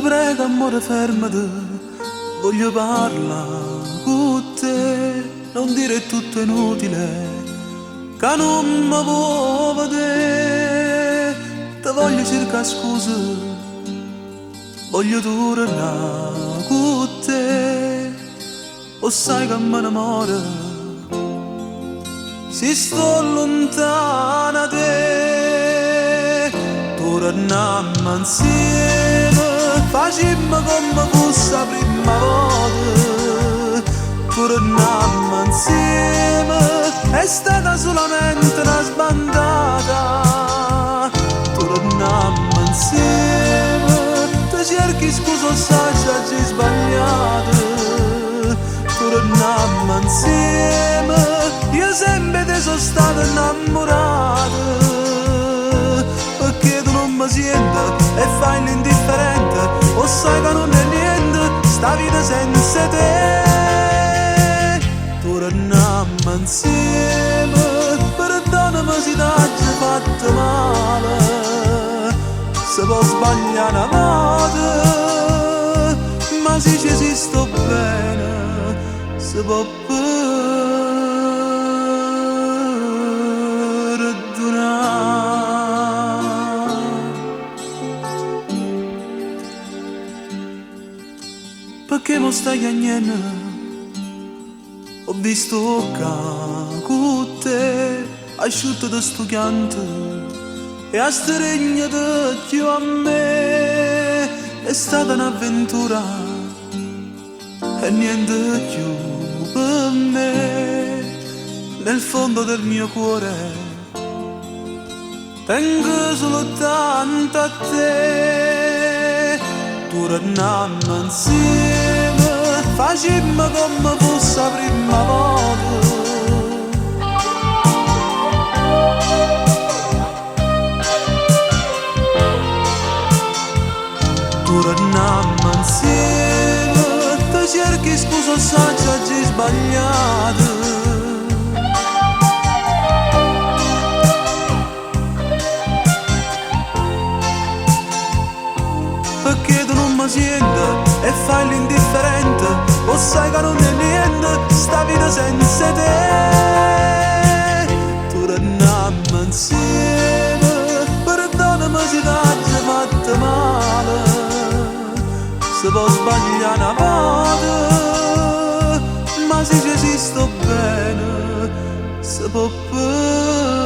prego amore fermati, voglio parlare con te, non dire tutto è inutile, che non mi vuoi vedere, ti voglio cercare scusa, voglio tornare con te, o sai che mi innamora, se sto lontana da te, torniamo insieme, facciamo come fosse la prima volta, torniamo insieme, è stata solamente una sbandata, torniamo insieme, ti cerchi scusa sai se hai sbagliato, torniamo insieme, io sempre ti sono stato innamorato, perché tu non mi senti e fai l'indifferente, o sai che non è niente sta vita senza te, torniamo insieme, perdonami se ti ho fatto male, se può sbagliare una volta, ma se ci sto bene, si può perdonare. Perché mo stai chiagnendo? Ho visto che con te asciutto da sto pianto e a stringere più a me è stata un'avventura e niente più per me. Nel fondo del mio cuore tengo soltanto a te, torniamo insieme, facciamo come fosse la prima volta, torniamo insieme, ti cerchi scusa sai se hai sbagliato, perché tu non mi senti e fai l'indifferente, o sai che non è niente sta vita senza te, torniamo insieme, perdonami se ti ho fatto male, se può sbagliare una volta, ma se ci sto bene, si può perdonare.